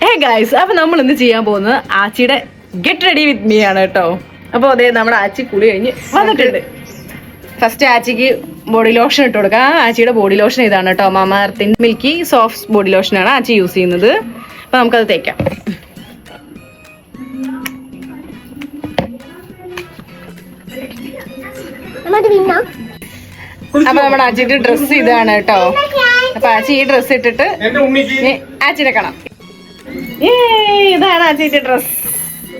Hey guys, അപ്പൊ നമ്മൾ ഇന്ന് ചെയ്യാൻ പോകുന്നത് ആച്ചിയുടെ ഗെറ്റ് റെഡി വിത്ത് മീ ആണ് കേട്ടോ. അപ്പൊ അതെ, നമ്മുടെ ആച്ചി കുളി കഴിഞ്ഞ് വന്നിട്ടുണ്ട്. ഫസ്റ്റ് ആച്ചിക്ക് ബോഡി ലോഷൻ ഇട്ട് കൊടുക്കാം. ആച്ചിയുടെ ബോഡി ലോഷൻ ഇതാണ് കേട്ടോ, മാമാ എർത്തിന്റെ മിൽക്കി സോഫ്റ്റ് ബോഡി ലോഷനാണ് ആച്ചി യൂസ് ചെയ്യുന്നത്. അപ്പൊ നമുക്കത് തേക്കാം. അപ്പൊ നമ്മുടെ ആച്ചിയുടെ ഡ്രസ്സ് ഇതാണ് കേട്ടോ. അപ്പൊ ആച്ചി ഈ ഡ്രസ്സ് ഇട്ടിട്ട് ആച്ചിനെ കാണാം. ഇതാണ് ആച്ചിന്റെ ഡ്രസ്.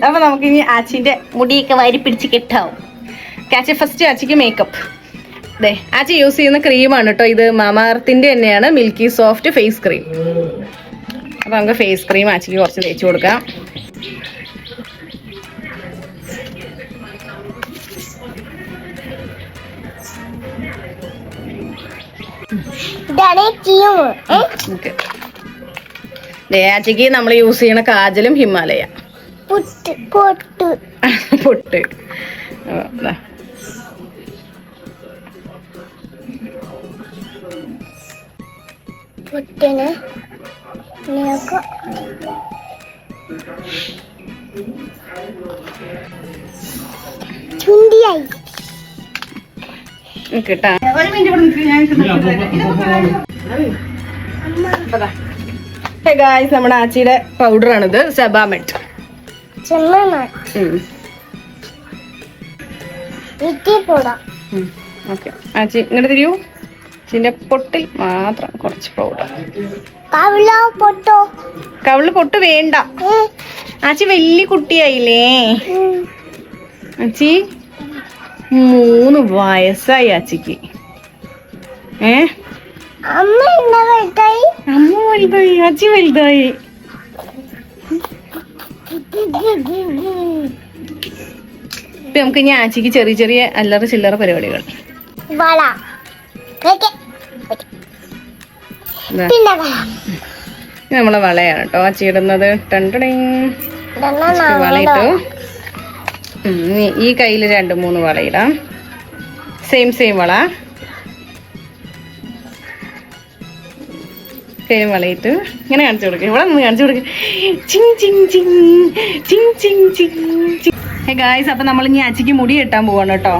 അപ്പൊ നമുക്ക് ഇനി ആച്ചിന്റെ മുടിയൊക്കെ വാരി പിടിച്ച് കെട്ടാവും. ആച്ചി ഫസ്റ്റ് ആച്ചിക്ക് മേക്കപ്പ്. അതെ, ആച്ചി യൂസ് ചെയ്യുന്ന ക്രീമാണ് കേട്ടോ ഇത്. മാമാ എർത്തിന്റെ തന്നെയാണ് മിൽക്കി സോഫ്റ്റ് ഫേസ് ക്രീം. അപ്പൊ നമുക്ക് ഫേസ് ക്രീം ആച്ചിക്ക് കുറച്ച് തേച്ച് കൊടുക്കാം. ആച്ചിക്ക് നമ്മൾ യൂസ് ചെയ്യണ കാജലും ഹിമാലയ പൊട്ട്. കേട്ടാ ഒരു മിനിറ്റ് ഗായ്സ്, നമ്മുടെ ആച്ചിയുടെ പൗഡർ ആണിത്, സെബാമെറ്റ്. ഓക്കെ ആച്ചി ഇങ്ങോട്ട് തിരിയൂ. ആച്ചിന്റെ പൊട്ടിൽ മാത്രം കുറച്ച് പൗഡർ. കവിള് പൊട്ട് വേണ്ട, ആച്ചി വലിയ കുട്ടിയായില്ലേ. ആച്ചി 3 വയസ്സായി ആച്ചിക്ക്. അമ്മ വലുതായി, ആച്ചി വലുതായി. നമുക്ക് ഇനി ആച്ചിക്ക് ചെറിയ ചെറിയ അല്ലറ ചില്ലറ പരിപാടികൾ. നമ്മളെ വളയാണ് കേട്ടോ ആച്ചി ഇടുന്നത്. വളയിട്ടു. ഈ കയ്യിൽ 2-3 വളയിടാം. സെയിം വള. വളയിട്ട് ഇങ്ങനെ കാണിച്ചു കൊടുക്കുക. ഇവിടെ നിന്ന് കാണിച്ചു കൊടുക്കുക. ഹേ ഗായ്സ്, അപ്പൊ നമ്മൾ ഇനി ആച്ചിക്ക് മുടി കെട്ടാൻ പോവാണ് കേട്ടോ.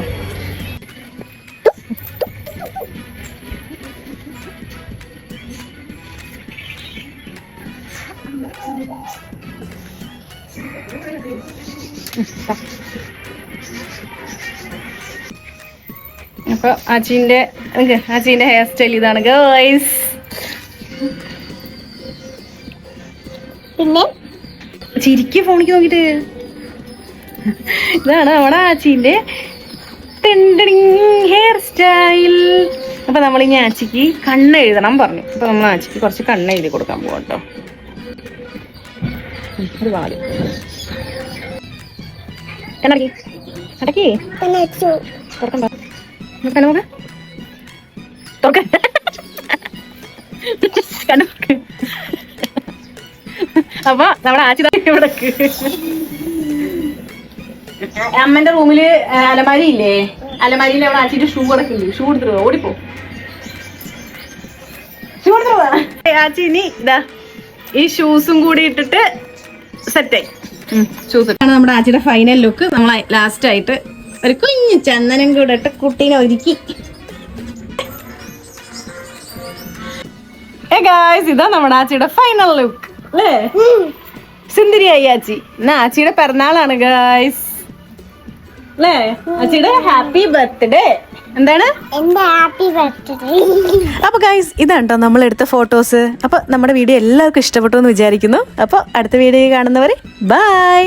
അപ്പൊ ആച്ചിന്റെ ഹെയർ സ്റ്റൈൽ ഇതാണ് ഗായ്സ്. പിന്നെ ചിരിക്ക് ഫോണിക്ക് നോക്കിട്ട്. ഇതാണ് നമ്മുടെ ആച്ചിന്റെ ഹെയർ സ്റ്റൈൽ. അപ്പൊ നമ്മൾ ഇനി ആച്ചിക്ക് കണ്ണ് എഴുതണം പറഞ്ഞു. അപ്പൊ നമ്മൾ ആച്ചിക്ക് കുറച്ച് കണ്ണ് എഴുതി കൊടുക്കാൻ പോവാം കേട്ടോ. ഒരു വാല് അടക്കി തുറക്കണ്ട. നോക്ക് തുറക്ക. അപ്പൊ നമ്മുടെ ആച്ചി ഇവിടെ അമ്മന്റെ റൂമില് അലമാരി ഇല്ലേ, അലമാരിയിൽ അവിടെ ആച്ചിന്റെ ഷൂ കിടക്കില്ലേ. ഷൂ എടുത്തിട്ട് ഓടിപ്പോ. ഷൂ എടുത്തിട്ട് ആച്ചി ഇനി ഇതാ ഈ ഷൂസും കൂടി ഇട്ടിട്ട് സെറ്റായി. ഷൂസ് ആണ് നമ്മുടെ ആച്ചിയുടെ ഫൈനൽ ലുക്ക്. നമ്മൾ ലാസ്റ്റ് ആയിട്ട് ഒരു കുഞ്ഞു ചന്ദനം കൂടെ ഇട്ട് കുട്ടീനെ ഒരുക്കി. ഇതാ നമ്മുടെ ആച്ചിയുടെ ഫൈനൽ ലുക്ക് അല്ലേ. സുന്ദരിയായി ആച്ചി. എന്നാ ആച്ചിയുടെ പിറന്നാളാണ് ഗായ്സ് അല്ലേ. ആച്ചിയുടെ ഹാപ്പി ബർത്ത്ഡേ. എന്താണ് അപ്പൊ ഗൈസ്, ഇതാണ്ടോ നമ്മൾ എടുത്ത ഫോട്ടോസ്. അപ്പൊ നമ്മുടെ വീഡിയോ എല്ലാവർക്കും ഇഷ്ടപ്പെട്ടു എന്ന് വിചാരിക്കുന്നു. അപ്പൊ അടുത്ത വീഡിയോ കാണുന്നവരെ ബൈ.